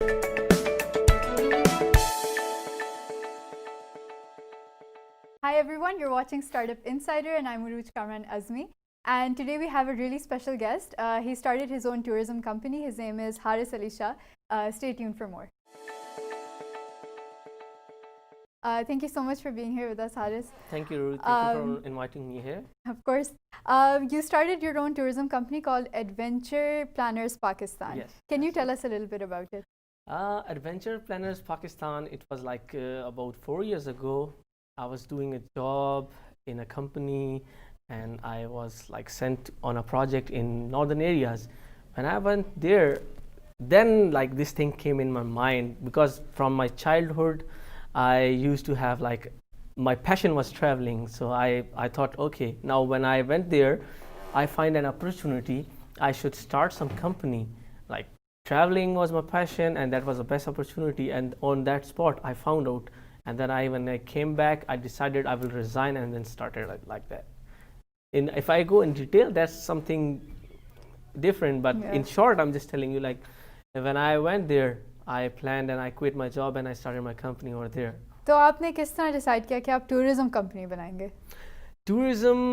Hi everyone, you're watching Startup Insider and I'm Uruj Kamran Azmi. And today we have a really special guest. He started his own tourism company. His name is Haris Ali Shah. Stay tuned for more. Thank you so much for being here with us, Haris. Thank you, Ruth. Thank you for inviting me here. Of course. You started your own tourism company called Adventure Planners Pakistan. Yes. Can you tell us a little bit about it? Adventure Planners Pakistan, it was like about 4 years ago. I was doing a job in a company and I was like sent on a project in northern areas. When I went there, then like this thing came in my mind, because from my childhood I used to have like, my passion was traveling. So I thought, okay, now when I went there, I find an opportunity, I should start some company. Like traveling was my passion and that was the best opportunity, and on that spot I found out. And then when I came back, I decided I will resign and then started like that. If I go in detail, that's something different, but in short, I'm just telling you, like when I went there, I planned and I quit my job and I started my company over there. تو آپ نے کس طرح decide کیا کہ آپ tourism company بنائیں گے؟ ٹورزم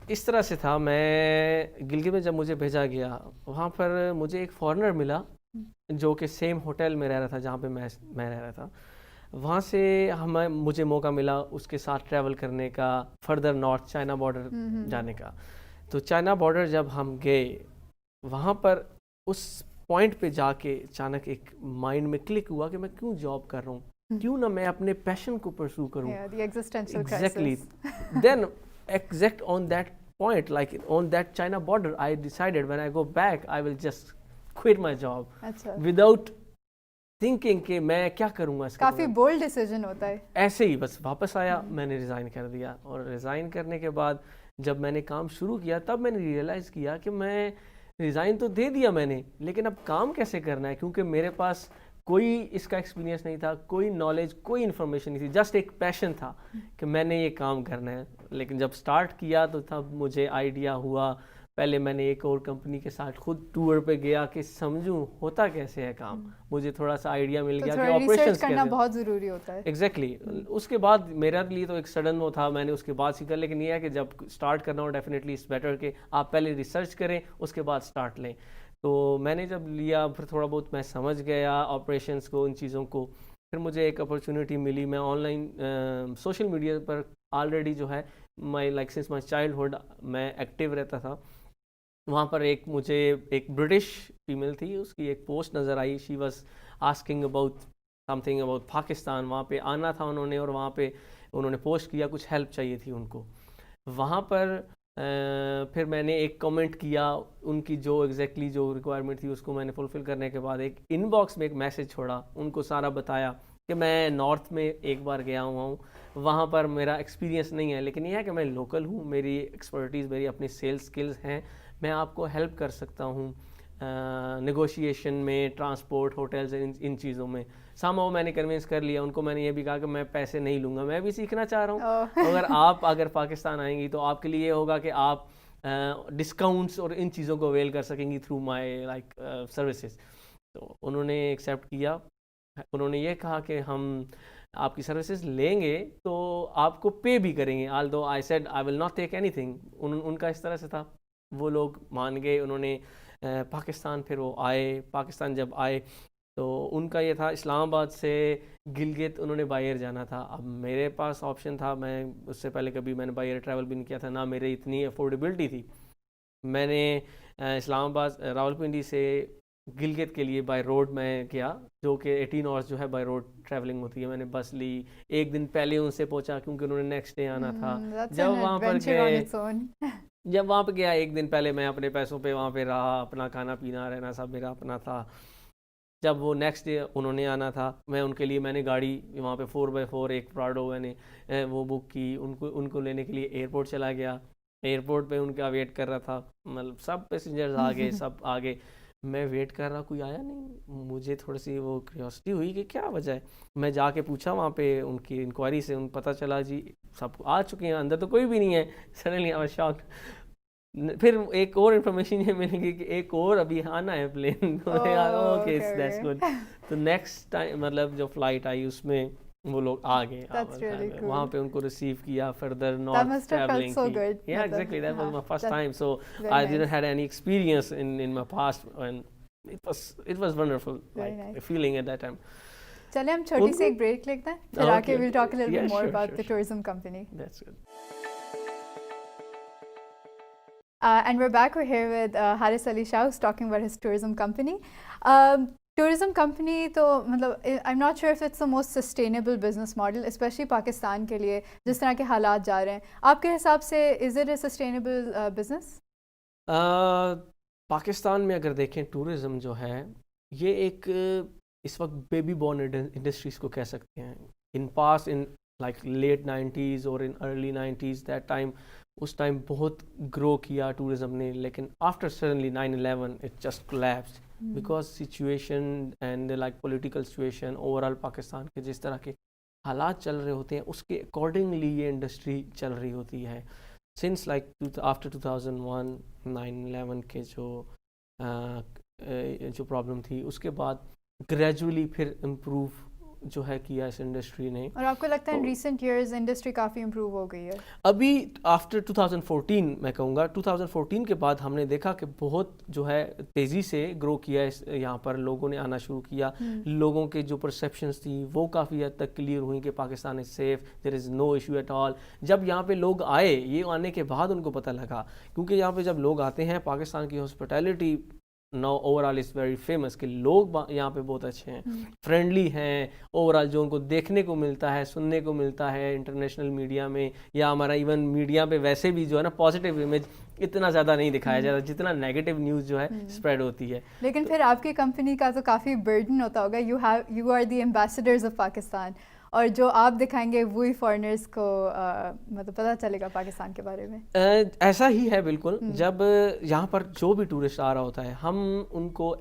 اس طرح سے تھا، میں گلگت میں جب مجھے بھیجا گیا، وہاں پر مجھے ایک فارنر ملا جو کہ سیم ہوٹل میں رہ رہا تھا جہاں پہ میں رہ رہا تھا. وہاں سے مجھے موقع ملا اس کے ساتھ ٹریول کرنے کا، فردر نارتھ چائنا بارڈر جانے کا. تو چائنا بارڈر جب ہم گئے، وہاں پر اس پوائنٹ پہ جا کے اچانک ایک مائنڈ میں کلک ہوا کہ میں کیوں جاب کر رہا ہوں، کیوں نہ میں اپنے پیشن کو پرسو کروں. Exactly then exact on that point, like on that China border I decided when I go back I will just quit my job without thinking کہ میں کیا کروں گا. کافی بولڈ ڈیسیژن ہوتا ہے. ایسے ہی بس واپس آیا، میں نے ریزائن کر دیا. اور ریزائن کرنے کے بعد جب میں نے کام شروع کیا، تب میں نے ریئلائز کیا کہ میں ریزائن تو دے دیا میں نے، لیکن اب کام کیسے کرنا ہے، کیونکہ میرے پاس کوئی اس کا ایکسپیرینس نہیں تھا، کوئی نالج، کوئی انفارمیشن نہیں تھی. جسٹ ایک پیشن تھا کہ میں نے یہ کام کرنا ہے. لیکن جب سٹارٹ کیا تو تب مجھے آئیڈیا ہوا. پہلے میں نے ایک اور کمپنی کے ساتھ خود ٹور پہ گیا کہ سمجھوں ہوتا کیسے ہے کام. مجھے تھوڑا سا آئیڈیا مل گیا کہ آپریشنز کرنا بہت ضروری ہوتا ہے. ایگزیکٹلی. اس کے بعد میرے لیے تو ایک سڈن وہ تھا، میں نے اس کے بعد سیکھا. لیکن یہ ہے کہ جب اسٹارٹ کرنا ہو ڈیفینیٹلی اٹس بیٹر کہ آپ پہلے ریسرچ کریں، اس کے بعد اسٹارٹ لیں. تو میں نے جب لیا، پھر تھوڑا بہت میں سمجھ گیا آپریشنس کو، ان چیزوں کو. پھر مجھے ایک اپرچونیٹی ملی، میں on line social media per already جو ہے مائی لائک سنس مائی چائلڈہڈ میں ایکٹیو رہتا تھا. وہاں پر مجھے ایک برٹش فیمیل تھی، اس کی ایک پوسٹ نظر آئی. She was asking about something about Pakistan. وہاں پہ آنا تھا انہوں نے، اور وہاں پہ انہوں نے پوسٹ کیا، کچھ ہیلپ چاہیے تھی ان کو. وہاں پر پھر میں نے ایک کمنٹ کیا، ان کی جو ایگزیکٹلی جو ریکوائرمنٹ تھی اس کو میں نے فلفل کرنے کے بعد ایک ان باکس میں ایک میسج چھوڑا، ان کو سارا بتایا کہ میں نارتھ میں ایک بار گیا ہوا ہوں، وہاں پر میرا ایکسپیرینس نہیں ہے، لیکن یہ ہے کہ میں لوکل ہوں، میری ایکسپرٹیز، میری اپنی سیلز سکلز ہیں، میں آپ کو ہیلپ کر سکتا ہوں نیگوشیشن میں، ٹرانسپورٹ، ہوٹلز، ان چیزوں میں. سامو میں نے کنونس کر لیا ان کو. میں نے یہ بھی کہا کہ میں پیسے نہیں لوں گا، میں بھی سیکھنا چاہ رہا ہوں. اگر پاکستان آئیں گی تو آپ کے لیے یہ ہوگا کہ آپ ڈسکاؤنٹس اور ان چیزوں کو اویل کر سکیں گی تھرو مائی لائک سروسز. تو انہوں نے ایکسیپٹ کیا. انہوں نے یہ کہا کہ ہم آپ کی سروسز لیں گے تو آپ کو پے بھی کریں گے. although I said I will not take anything. ان کا اس طرح سے تھا. وہ لوگ مان گئے. انہوں نے پاکستان، پھر وہ آئے. پاکستان جب آئے تو ان کا یہ تھا اسلام آباد سے گلگت انہوں نے بائی ایئر جانا تھا. اب میرے پاس آپشن تھا، میں اس سے پہلے کبھی میں نے بائی ایئر ٹریول بھی نہیں کیا تھا، نہ میرے اتنی افورڈیبلٹی تھی. میں نے اسلام آباد راولپنڈی سے گلگت کے لیے بائی روڈ میں کیا، جو کہ 18 آورس جو ہے بائی روڈ ٹریولنگ ہوتی ہے. میں نے بس لی. ایک دن پہلے ان سے پہنچا کیونکہ انہوں نے نیکسٹ ڈے آنا تھا. جب وہاں پہ گیا ایک دن پہلے میں اپنے پیسوں پہ وہاں پہ رہا، اپنا کھانا پینا رہنا سب میرا اپنا تھا. جب وہ نیکسٹ ڈے انہوں نے آنا تھا، میں ان کے لیے میں نے گاڑی وہاں پہ 4x4 ایک پراڈو میں نے وہ بک کی. ان کو لینے کے لیے ایئرپورٹ چلا گیا. ایئرپورٹ پہ ان کا ویٹ کر رہا تھا، مطلب سب پیسنجرز آ گئے، سب آ گئے. میں ویٹ کر رہا، کوئی آیا نہیں. مجھے تھوڑی سی وہ کیوریوسٹی ہوئی کہ کیا وجہ ہے. میں جا کے پوچھا وہاں پہ ان کی انکوائری سے، پتہ چلا جی سب آ چکے ہیں، اندر تو کوئی بھی نہیں ہے. Suddenly I was shocked. پھر ایک اور انفارمیشن یہ ملے گی کہ ایک اور ابھی آنا ہے پلین. Okay that's good. تو نیکسٹ ٹائم مطلب جو فلائٹ آئی اس میں وہ لوگ آ گئے, وہاں پہ ان کو ریسیو کیا, فردر نارتھ ٹریولنگ کی. Yeah, exactly, that was my first time, so I didn't had any experience in my past, and it was wonderful, like feeling at that time. چلے ہم چھوٹی سی ایک بریک لیتے ہیں, پھر آ کے we'll talk a little bit more about the tourism company. That's good. And we're back. We're here with Haris Ali Shah, who's talking about his tourism company. Tourism company, تو مطلب I'm not sure if it's the most sustainable business model, especially Pakistan کے لیے جس طرح کے حالات جا رہے ہیں. آپ کے حساب سے is it a sustainable business? Pakistan میں اگر دیکھیں ٹورزم جو ہے یہ ایک اس وقت بیبی بورن انڈسٹریز کو کہہ سکتے ہیں. ان پاس ان لائک لیٹ 90s اور in early 90s that time, اس ٹائم بہت گرو کیا ٹورزم نے, لیکن after suddenly 9/11 it just collapsed because situation and like political situation overall Pakistan کے جس طرح کے حالات چل رہے ہوتے ہیں اس کے اکارڈنگلی یہ انڈسٹری چل رہی ہوتی ہے. سنس لائک آفٹر 2001 9/11 کے جو پرابلم تھی اس کے بعد گریجولی پھر امپروو جو ہے کیا اس انڈسٹری نے. اور آپ کو لگتا ہے ان ریسنٹ ایئرز انڈسٹری کافی امپروو ہو گئی ہے؟ ابھی آفٹر 2014 میں کہوں گا 2014 کے بعد ہم نے دیکھا کہ بہت جو ہے تیزی سے گرو کیا یہاں پر, لوگوں نے آنا شروع کیا, لوگوں کے جو پرسیپشنز تھیں وہ کافی حد تک کلیئر ہوئیں کہ Pakistan is safe, there is no issue at all. جب یہاں پہ لوگ آئے, یہ آنے کے بعد ان کو پتہ لگا, کیونکہ یہاں پہ جب لوگ آتے ہیں پاکستان کی hospitality now overall is very famous, کہ لوگ یہاں پہ بہت اچھے ہیں, فرینڈلی ہیں. اوور آل جو ان کو دیکھنے کو ملتا ہے, سننے کو ملتا ہے انٹرنیشنل میڈیا میں یا ہمارا ایون میڈیا پہ ویسے بھی جو ہے نا پازیٹیو امیج اتنا زیادہ نہیں دکھایا جاتا جتنا نیگیٹو نیوز جو ہے اسپریڈ ہوتی ہے. لیکن پھر آپ کی کمپنی کا تو کافی برڈن ہوتا ہوگا, you are the ambassadors of Pakistan, اور جو آپ دکھائیں گے وہی فارنرز کو مطلب پتہ چلے گا پاکستان کے بارے میں. ایسا ہی ہے بالکل. جب یہاں پر جو بھی ٹورسٹ آ رہا ہوتا ہے ہم ان کو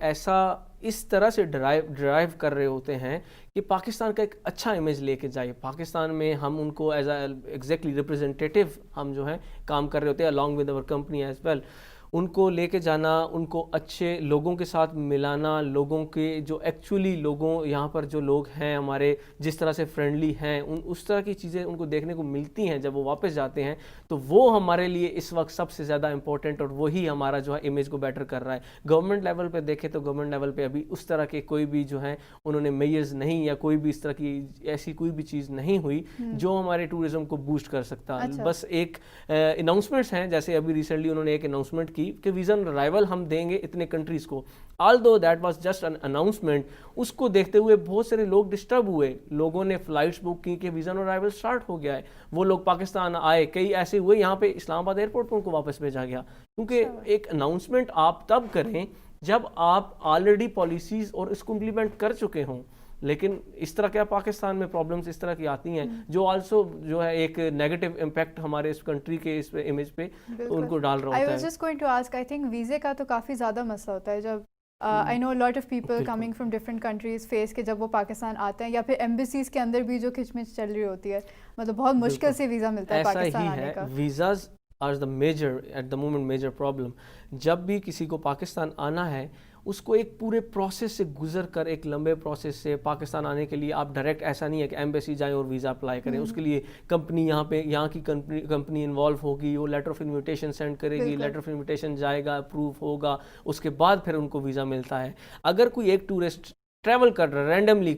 اس طرح سے ڈرائیو کر رہے ہوتے ہیں کہ پاکستان کا ایک اچھا امیج لے کے جائے. پاکستان میں ہم ان کو ایز اے ایگزیکٹلی ریپرزینٹیو ہم جو ہیں کام کر رہے ہوتے ہیں along with our company as well. ان کو لے کے جانا, ان کو اچھے لوگوں کے ساتھ ملانا, لوگوں کے جو ایکچولی لوگوں یہاں پر جو لوگ ہیں ہمارے جس طرح سے فرینڈلی ہیں, اس طرح کی چیزیں ان کو دیکھنے کو ملتی ہیں جب وہ واپس جاتے ہیں, تو وہ ہمارے لیے اس وقت سب سے زیادہ امپورٹنٹ, اور وہی ہمارا جو ہے امیج کو بیٹر کر رہا ہے. گورنمنٹ لیول پہ دیکھیں تو گورنمنٹ لیول پہ ابھی اس طرح کے کوئی بھی جو ہیں انہوں نے میئرز نہیں یا کوئی بھی اس طرح کی ایسی کوئی بھی چیز نہیں ہوئی جو ہمارے ٹورزم کو بوسٹ کر سکتا. بس ایک اناؤنسمنٹس ہیں, جیسے ابھی ریسنٹلی انہوں نے ایک اناؤنسمنٹ کہ ویزا رائیول ہم دیں گے اتنے کنٹریز کو. although that was just an announcement, اس کو دیکھتے ہوئے بہت سارے لوگ ڈسٹرب ہوئے, لوگوں نے فلائٹس بک کی کہ ویزا رائیول سٹارٹ ہو گیا ہے, وہ لوگ پاکستان آئے, کئی ایسے ہوئے یہاں پہ اسلام آباد ایئرپورٹ پہ ان کو واپس بھیجا گیا. کیونکہ ایک اناؤنسمنٹ آپ تب کریں جب آپ آلریڈی پالیسیز اور اس کو امپلیمنٹ کر چکے ہوں. لیکن اس طرح کیا پاکستان میں پرابلمس اس طرح کی آتی ہیں جو آلسو جو ہے ایک نیگیٹو امپیکٹ ہمارے اس کنٹری کے اس امیج پہ ان کو ڈال رہا ہوتا ہے. I was just going to ask, I think ویزے کا تو کافی زیادہ مسئلہ ہوتا ہے جب I know a lot of people coming from different countries face کہ جب وہ پاکستان آتے ہیں یا پھر ایمبیسیز کے اندر بھی جو کھچمچ چل رہی ہوتی ہے, مطلب بہت مشکل سے ویزا ملتا ہے پاکستان آنے کا. Visas are the major at the moment major problem. جب بھی کسی کو پاکستان آنا ہے اس کو ایک پورے پروسیس سے گزر کر, ایک لمبے پروسیس سے پاکستان آنے کے لیے آپ ڈائریکٹ ایسا نہیں ہے کہ ایمبیسی جائیں اور ویزا اپلائی کریں. اس کے لیے کمپنی یہاں کی کمپنی انوالو ہوگی, وہ لیٹر آف انویٹیشن سینڈ کرے گی, لیٹر آف انویٹیشن جائے گا, اپروو ہوگا, اس کے بعد پھر ان کو ویزا ملتا ہے. اگر کوئی ایک ٹورسٹ ٹریول کر رہا ہے رینڈملی,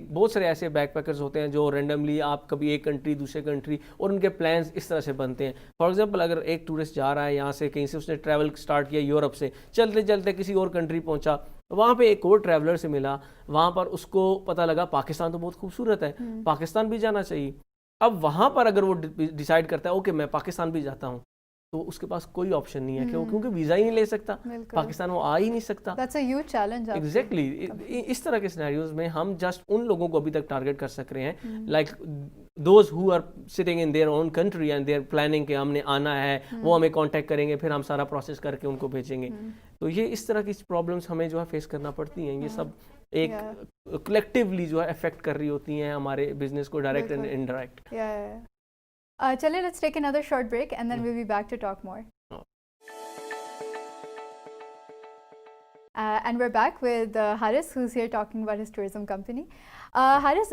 بہت سارے ایسے بیک پیکرز ہوتے ہیں جو رینڈملی آپ کبھی ایک کنٹری دوسرے کنٹری, اور ان کے پلانز اس طرح سے بنتے ہیں. فار ایگزامپل اگر ایک ٹورسٹ جا رہا ہے یہاں سے کہیں سے, اس نے ٹریول سٹارٹ کیا یورپ سے, چلتے چلتے کسی اور کنٹری پہنچا, وہاں پہ ایک اور ٹریولر سے ملا, وہاں پر اس کو پتہ لگا پاکستان تو بہت خوبصورت ہے, پاکستان بھی جانا چاہیے. اب وہاں پر اگر وہ ڈیسائیڈ کرتا ہے اوکے میں پاکستان بھی جاتا ہوں, تو اس کے پاس کوئی آپشن نہیں ہے کیونکہ ویزا ہی نہیں لے سکتا, پاکستان وہ آ ہی نہیں سکتا. ایگزیکٹلی اس طرح کے سینیریوز میں ہم جسٹ ان لوگوں کو ابھی تک ٹارگیٹ کر سک رہے ہیں, like those who are sitting in their own country and they're planning کہ ہم نے آنا ہے, وہ ہمیں کانٹیکٹ کریں گے, پھر ہم سارا پروسیس کر کے ان کو بھیجیں گے. تو یہ اس طرح کی پرابلمس ہمیں جو ہے فیس کرنا پڑتی ہیں. یہ سب ایک کلیکٹیولی جو ہے افیکٹ کر رہی ہوتی ہیں ہمارے بزنس کو, ڈائریکٹ اینڈ انڈائریکٹ. چلیں let's take another short break and then we'll be back to talk more. And we're back with Haris, who's here talking about his tourism company. Haris,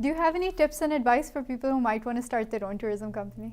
Do you have any tips and advice for people who might want to start their own tourism company?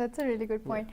That's a really good point.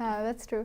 That's true.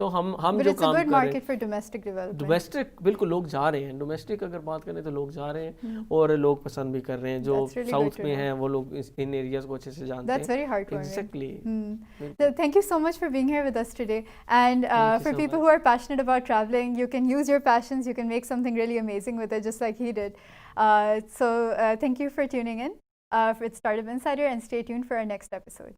تو ہم But جو it's a com good کر رہے ہیں market for domestic development. Domestic بالکل لوگ جا رہے ہیں, ڈومیسٹک اگر بات کریں تو لوگ جا رہے ہیں اور لوگ پسند بھی کر رہے ہیں, جو That's really good south to میں know. ہیں وہ لوگ ان ایریاز کو اچھے سے جانتے ہیں. That's very heartwarming. Exactly. So thank you so much for being here with us today. And Thank you for so people much. who are passionate about traveling, you can use your passions, you can make something really amazing with it, just like he did. So thank you for tuning in for Startup Insider, and stay tuned for our next episode.